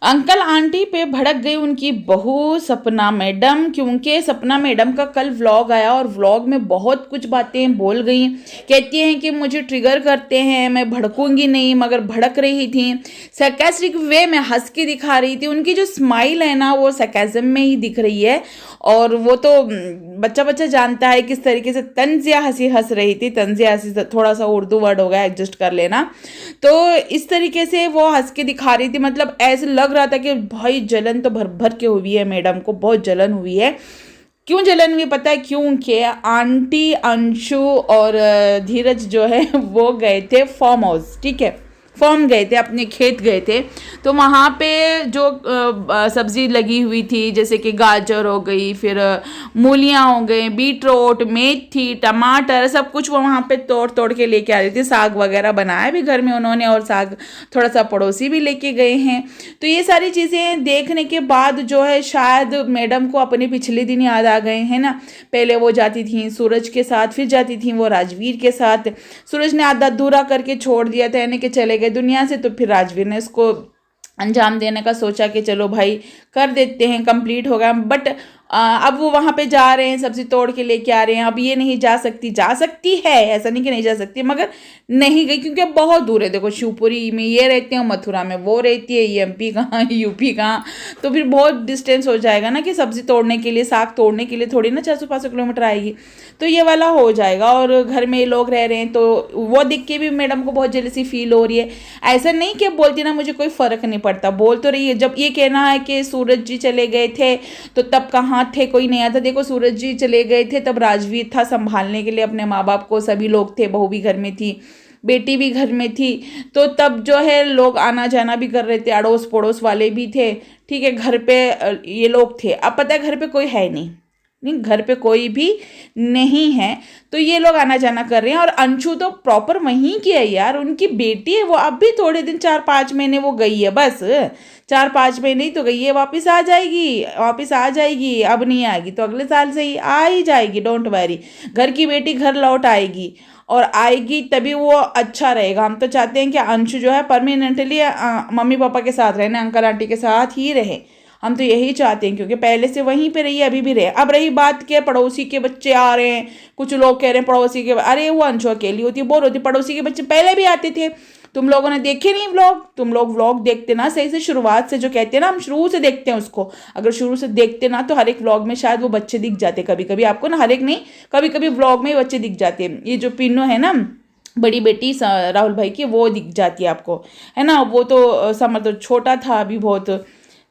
Uncle aunty पे भड़क गई उनकी बहू सपना मैडम, क्योंकि सपना मैडम का कल व्लॉग आया और व्लॉग में बहुत कुछ बातें बोल गई। कहती हैं कि मुझे ट्रिगर करते हैं, मैं भड़कूंगी नहीं, मगर भड़क रही थी। सरकास्टिक वे में हंस के दिखा रही थी। उनकी जो स्माइल है ना वो सरकाज़म में ही दिख रही है। और वो तो बच्चा बच्चा जानता है किस तरीके से तंजिया हंसी हंस रही थी। तंजिया हंसी थोड़ा सा उर्दू वर्ड हो गया, एडजस्ट कर लेना। तो इस तरीके से वो हंस के दिखा रही थी, मतलब ऐसे लग रहा था कि भाई जलन तो भर भर के हुई है, मैडम को बहुत जलन हुई है। क्यों जलन हुई पता है? क्योंकि आंटी अंशु और धीरज जो है वो गए थे फार्म हाउस, ठीक है, फॉर्म गए थे, अपने खेत गए थे। तो वहाँ पे जो सब्ज़ी लगी हुई थी, जैसे कि गाजर हो गई, फिर मूलियाँ हो गई, बीटरूट, मेथी, टमाटर, सब कुछ वो वहाँ पे तोड़ तोड़ के लेके आ रही थी। साग वगैरह बनाया भी घर में उन्होंने, और साग थोड़ा सा पड़ोसी भी लेके गए हैं। तो ये सारी चीज़ें देखने के बाद जो है शायद मैडम को अपने पिछले दिन याद आ गए हैं ना। पहले वो जाती थी सूरज के साथ, फिर जाती थी वो राजवीर के साथ। सूरज ने आधा अधूरा करके छोड़ दिया था, यानी कि चले गए दुनिया से, तो फिर राजवीर ने इसको अंजाम देने का सोचा कि चलो भाई कर देते हैं, कंप्लीट हो गया। बट अब वो वहाँ पे जा रहे हैं, सब्जी तोड़ के लेके आ रहे हैं। अब ये नहीं जा सकती, जा सकती है, ऐसा नहीं कि नहीं जा सकती, मगर नहीं गई क्योंकि अब बहुत दूर है। देखो शिवपुरी में ये रहते हैं, मथुरा में वो रहती है, ये एमपी कहाँ यूपी कहाँ, तो फिर बहुत डिस्टेंस हो जाएगा ना कि सब्जी तोड़ने के लिए, साग तोड़ने के लिए थोड़ी ना 400-500 किलोमीटर आएगी। तो ये वाला हो जाएगा। और घर में लोग रह रहे हैं, तो वो देख के भी मैडम को बहुत जेलसी फील हो रही है। ऐसा नहीं कि बोलती ना मुझे कोई फ़र्क नहीं पड़ता, बोल तो रही है। जब ये कहना है कि सूरज जी चले गए थे तो तब कहाँ थे, कोई नहीं आया था। देखो सूरज जी चले गए थे तब राजवीर था संभालने के लिए अपने माँ बाप को, सभी लोग थे, बहू भी घर में थी, बेटी भी घर में थी। तो तब जो है लोग आना जाना भी कर रहे थे, अड़ोस पड़ोस वाले भी थे, ठीक है। घर पे ये लोग थे। अब पता है घर पे कोई है नहीं, नहीं घर पे कोई भी नहीं है, तो ये लोग आना जाना कर रहे हैं। और अंशु तो प्रॉपर वहीं की है यार, उनकी बेटी है वो। अब भी थोड़े दिन, 4-5 महीने वो गई है, बस 4-5 महीने ही तो गई है, वापस आ जाएगी, वापस आ जाएगी। अब नहीं आएगी तो अगले साल से ही आ ही जाएगी, डोंट वरी। घर की बेटी घर लौट आएगी, और आएगी तभी वो अच्छा रहेगा। हम तो चाहते हैं कि अंशु जो है परमानेंटली मम्मी पापा के साथ रहे, अंकल आंटी के साथ ही रहे। हम तो यही चाहते हैं, क्योंकि पहले से वहीं पे रही है, अभी भी रहे। अब रही बात के पड़ोसी के बच्चे आ रहे हैं, कुछ लोग कह रहे हैं पड़ोसी के, अरे वो अंशु अकेली होती है, बोर होती, पड़ोसी के बच्चे पहले भी आते थे। तुम लोगों ने देखे नहीं व्लॉग? तुम लोग व्लॉग देखते ना सही से, शुरुआत से, जो कहते हैं ना हम शुरू से देखते हैं उसको, अगर शुरू से देखते ना तो हर एक व्लॉग में शायद वो बच्चे दिख जाते। कभी कभी आपको ना, हर एक नहीं, कभी कभी व्लॉग में बच्चे दिख जाते हैं। ये जो पिन्नू है ना, बड़ी बेटी राहुल भाई की, वो दिख जाती है आपको, है ना। वो तो समझ तो छोटा था अभी बहुत।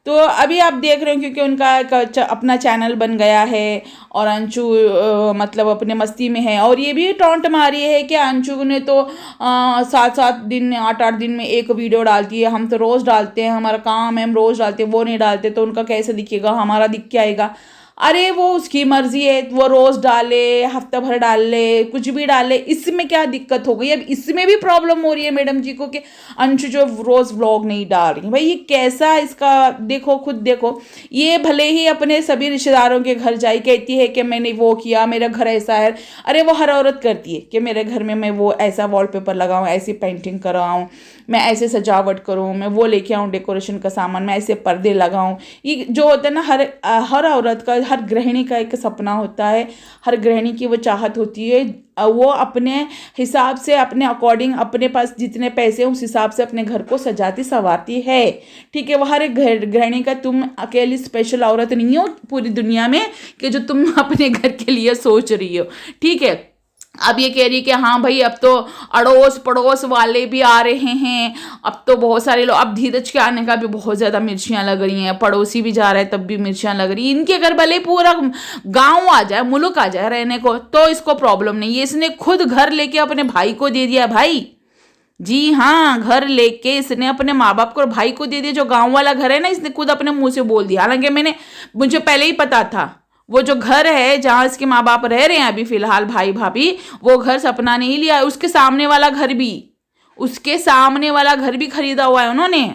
तो अभी आप देख रहे हो क्योंकि उनका एक अपना चैनल बन गया है, और अंशु मतलब अपने मस्ती में है। और ये भी टॉन्ट मारी है कि अंशु ने तो 7-7 दिन, 8-8 दिन में एक वीडियो डालती है, हम तो रोज़ डालते हैं, हमारा काम है, हम रोज़ डालते हैं, वो नहीं डालते, तो उनका कैसे दिखेगा, हमारा दिख के आएगा। अरे वो उसकी मर्जी है, वो रोज़ डाले, हफ्ता भर डाल ले, कुछ भी डाले, इसमें क्या दिक्कत हो गई? अब इसमें भी प्रॉब्लम हो रही है मैडम जी को कि अंशु जो रोज़ व्लॉग नहीं डाल रही। भाई ये कैसा, इसका देखो, खुद देखो। ये भले ही अपने सभी रिश्तेदारों के घर जाई, कहती है कि मैंने वो किया, मेरा घर ऐसा है। अरे वो हर औरत करती है कि मेरे घर में मैं वो ऐसा वॉलपेपर लगाऊं, ऐसी पेंटिंग कराऊं, मैं ऐसे सजावट करूं, मैं वो लेके आऊं डेकोरेशन का सामान, मैं ऐसे पर्दे लगाऊं। ये जो होता है ना, हर औरत का, हर गृहिणी का एक सपना होता है, हर गृहिणी की वो चाहत होती है। वो अपने हिसाब से, अपने अकॉर्डिंग, अपने पास जितने पैसे हैं उस हिसाब से अपने घर को सजाती संवारती है, ठीक है। वो हर एक गृहिणी का, तुम अकेली स्पेशल औरत नहीं हो पूरी दुनिया में कि जो तुम अपने घर के लिए सोच रही हो, ठीक है। अब ये कह रही कि हाँ भाई अब तो अड़ोस पड़ोस वाले भी आ रहे हैं, अब तो बहुत सारे लोग, अब धीरज के आने का भी बहुत ज़्यादा मिर्चियाँ लग रही हैं, पड़ोसी भी जा रहे हैं तब भी मिर्चियाँ लग रही हैं। इनके घर भले पूरा गांव आ जाए, मुल्क आ जाए रहने को, तो इसको प्रॉब्लम नहीं है। इसने खुद घर लेके अपने भाई को दे दिया। भाई जी हाँ, घर लेके इसने अपने माँ बाप को और भाई को दे दिया। जो गाँव वाला घर है ना, इसने खुद अपने मुँह से बोल दिया। हालांकि मुझे पहले ही पता था, वो जो घर है जहाँ इसके माँ बाप रह रहे हैं अभी फिलहाल, भाई भाभी, वो घर सपना ने ही लिया है। उसके सामने वाला घर भी, उसके सामने वाला घर भी खरीदा हुआ है उन्होंने।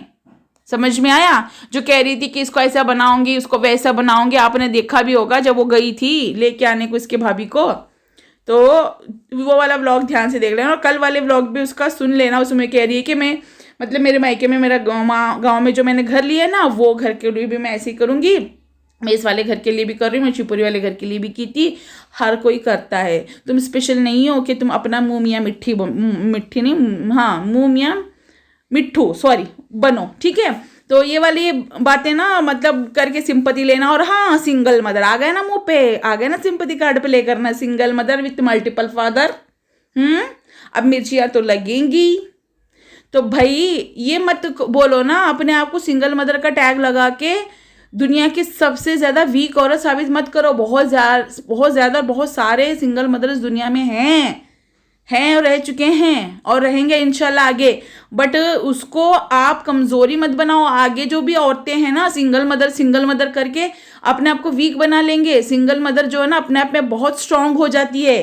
समझ में आया? जो कह रही थी कि इसको ऐसा बनाऊंगी, उसको वैसा बनाऊंगी, आपने देखा भी होगा जब वो गई थी लेके आने को इसके भाभी को। तो वो वाला व्लॉग ध्यान से देख लेना, और कल वाले व्लॉग भी उसका सुन लेना। उसमें कह रही है कि मैं मतलब मेरे मायके में मेरा गाँव में जो मैंने घर लिया है ना, वो घर के लिए भी मैं ऐसे ही करूँगी। मैं इस वाले घर के लिए भी कर रही हूँ, मैं शिवपुरी वाले घर के लिए भी की थी। हर कोई करता है, तुम स्पेशल नहीं हो कि तुम अपना मुँह मियाँ मिट्टी मिट्टी नहीं, हाँ मुँह मियाँ मिट्ठू सॉरी बनो, ठीक है। तो ये वाली बातें ना मतलब करके सिंपति लेना। और हाँ, सिंगल मदर आ गए ना मुंह पे, आ गए ना सिंपति कार्ड पे लेकर ना, single mother with multiple father. अब मिर्चियाँ तो लगेंगी। तो भाई ये मत बोलो ना अपने आप को सिंगल मदर का टैग लगा के दुनिया की सबसे ज़्यादा वीक औरत साबित मत करो। बहुत ज़्यादा बहुत सारे सिंगल मदर्स दुनिया में हैं और रह चुके हैं और रहेंगे इंशाल्लाह आगे। बट उसको आप कमज़ोरी मत बनाओ। आगे जो भी औरतें हैं ना सिंगल मदर करके अपने आप को वीक बना लेंगे। सिंगल मदर जो है ना अपने आप में बहुत स्ट्रांग हो जाती है,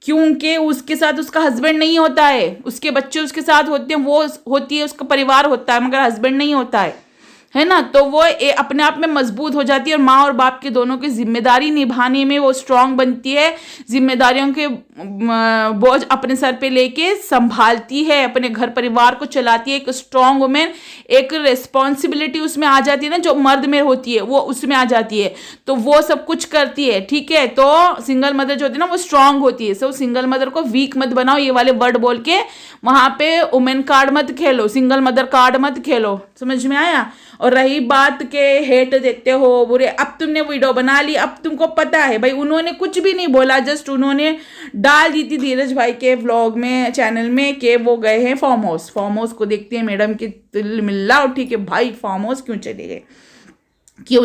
क्योंकि उसके साथ उसका हस्बैंड नहीं होता है, उसके बच्चे उसके साथ होते हैं, वो होती है, उसका परिवार होता है, मगर हस्बैंड नहीं होता है ना। तो वो अपने आप में मजबूत हो जाती है और माँ और बाप के दोनों की जिम्मेदारी निभाने में वो स्ट्रांग बनती है। जिम्मेदारियों के बोझ अपने सर पे लेके संभालती है, अपने घर परिवार को चलाती है। एक स्ट्रांग वुमेन, एक रिस्पॉन्सिबिलिटी उसमें आ जाती है ना, जो मर्द में होती है वो उसमें आ जाती है। तो वो सब कुछ करती है, ठीक है। तो सिंगल मदर जो होती है ना वो स्ट्रांग होती है। सो सिंगल मदर को वीक मत बनाओ, ये वाले वर्ड बोल के वहां पे वुमेन कार्ड मत खेलो, सिंगल मदर कार्ड मत खेलो। समझ में आया। और रही बात के हेट देते हो बुरे, अब तुमने वीडियो बना ली, अब तुमको पता है भाई उन्होंने कुछ भी नहीं बोला, जस्ट उन्होंने डाल दी थी धीरज भाई के व्लॉग में, चैनल में, कि वो गए हैं फार्म हाउस को देखते हैं। मैडम की दिल मिल्ला उठी कि भाई फार्म हाउस क्यों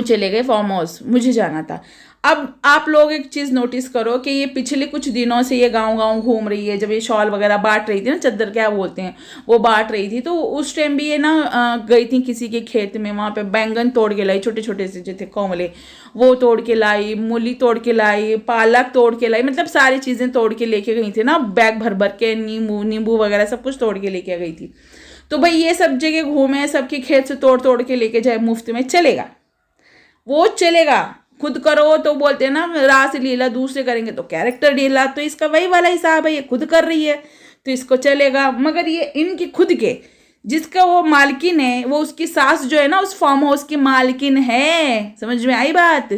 चले गए फार्म हाउस, मुझे जाना था। अब आप लोग एक चीज़ नोटिस करो कि ये पिछले कुछ दिनों से ये गांव घूम रही है। जब ये शॉल वगैरह बांट रही थी ना, चद्दर क्या बोलते हैं, वो बांट रही थी, तो उस टाइम भी ये ना गई थी किसी के खेत में, वहाँ पे बैंगन तोड़ के लाई, छोटे छोटे से जो थे कोमले, वो तोड़ के लाई, मूली तोड़ के लाई, पालक तोड़ के लाई, मतलब सारी चीज़ें तोड़ के लेके गई थी ना, बैग भर भर के, नींबू वगैरह सब कुछ तोड़ के लेके गई थी। तो भाई ये सब जगह घूमे, सबके खेत से तोड़ के लेके जाए मुफ्त में, चलेगा? वो चलेगा। खुद करो तो बोलते हैं ना रास लीला, दूसरे करेंगे तो कैरेक्टर ढीला। तो इसका वही वाला हिसाब है, ये खुद कर रही है तो इसको चलेगा। मगर ये इनकी खुद के, जिसका वो मालकिन है, वो उसकी सास जो है ना उस फार्म हाउस की मालकिन है। समझ में आई बात?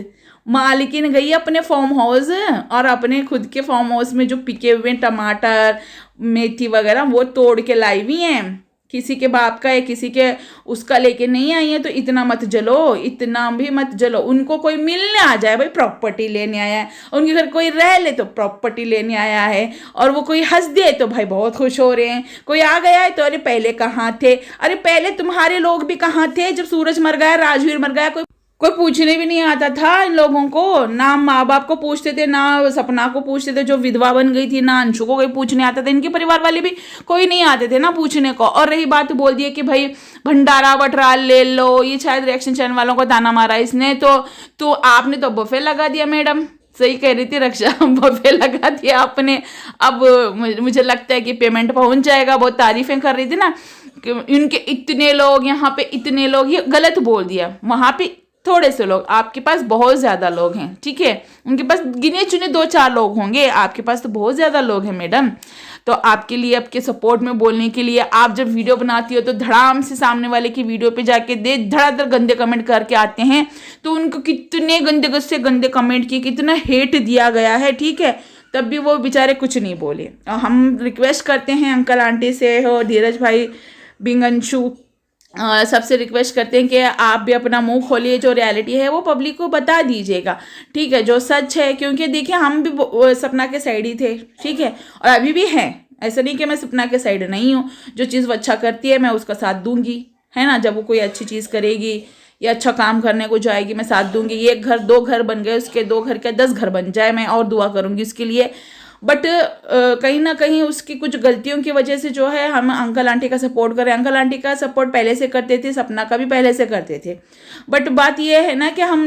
मालकिन गई अपने फार्म हाउस और अपने खुद के फार्म हाउस में जो पिके हुए टमाटर मेथी वगैरह वो तोड़ के लाई हुई हैं। किसी के बाप का है, किसी के उसका लेके नहीं आई है। तो इतना मत जलो, इतना भी मत जलो। उनको कोई मिलने आ जाए, भाई प्रॉपर्टी लेने आया है, उनके घर कोई रह ले तो प्रॉपर्टी लेने आया है, और वो कोई हंस दे तो भाई बहुत खुश हो रहे हैं। कोई आ गया है तो अरे पहले कहाँ थे, अरे पहले तुम्हारे लोग भी कहाँ थे जब सूरज मर गया, राजवीर मर गया, कोई पूछने भी नहीं आता था इन लोगों को। ना माँ बाप को पूछते थे, ना सपना को पूछते थे जो विधवा बन गई थी, ना अंशु को कोई पूछने आता था। इनके परिवार वाले भी कोई नहीं आते थे ना पूछने को। और रही बात, बोल दिए कि भाई भंडारा बटराल ले लो, ये शायद रिएक्शन चैनल वालों को ताना मारा इसने। तो आपने तो बफे लगा दिया मैडम, सही कह रही थी रक्षा, बफे लगा दिया आपने। अब मुझे लगता है कि पेमेंट पहुंच जाएगा। बहुत तारीफें कर रही थी ना कि इनके इतने लोग, यहाँ पे इतने लोग, ये गलत बोल दिया। वहां पे थोड़े से लोग, आपके पास बहुत ज़्यादा लोग हैं, ठीक है। उनके पास गिने चुने 2-4 लोग होंगे, आपके पास तो बहुत ज़्यादा लोग हैं मैडम। तो आपके लिए, आपके सपोर्ट में बोलने के लिए, आप जब वीडियो बनाती हो तो धड़ाम से सामने वाले की वीडियो पे जाके धड़ाधड़ गंदे कमेंट करके आते हैं। तो उनको कितने गंदे कमेंट किए, कितना हेट दिया गया है, ठीक है। तब भी वो बेचारे कुछ नहीं बोले। हम रिक्वेस्ट करते हैं अंकल आंटी से और धीरज भाई बिंगंशु सबसे रिक्वेस्ट करते हैं कि आप भी अपना मुंह खोलिए, जो रियलिटी है वो पब्लिक को बता दीजिएगा, ठीक है, जो सच है। क्योंकि देखिए हम भी सपना के साइड ही थे, ठीक है, और अभी भी हैं। ऐसा नहीं कि मैं सपना के साइड नहीं हूँ। जो चीज़ वो अच्छा करती है मैं उसका साथ दूंगी, है ना। जब वो कोई अच्छी चीज़ करेगी या अच्छा काम करने को जाएगी मैं साथ दूंगी। ये 2 घर बन गए, उसके 2 घर के 10 घर बन जाए, मैं और दुआ करूंगी उसके लिए। बट कहीं ना कहीं उसकी कुछ गलतियों की वजह से जो है हम अंकल आंटी का सपोर्ट करें। अंकल आंटी का सपोर्ट पहले से करते थे, सपना का भी पहले से करते थे। बट बात यह है ना कि हम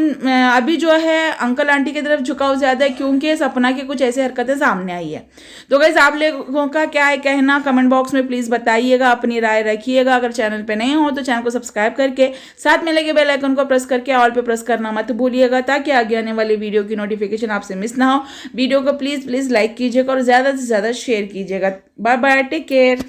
अभी जो है अंकल आंटी की तरफ झुकाव ज़्यादा है, क्योंकि सपना की कुछ ऐसी हरकतें सामने आई है। तो गाइस आप लोगों का क्या है कहना, कमेंट बॉक्स में प्लीज़ बताइएगा, अपनी राय रखिएगा। अगर चैनल पर नए हो तो चैनल को सब्सक्राइब करके साथ में लगे बेल आइकन को प्रेस करके ऑल पे प्रेस करना मत भूलिएगा, ताकि आगे आने वाली वीडियो की नोटिफिकेशन आपसे मिस ना हो। वीडियो को प्लीज़ लाइक कीजिएगा और ज़्यादा से ज़्यादा शेयर कीजिएगा। Bye bye, take care.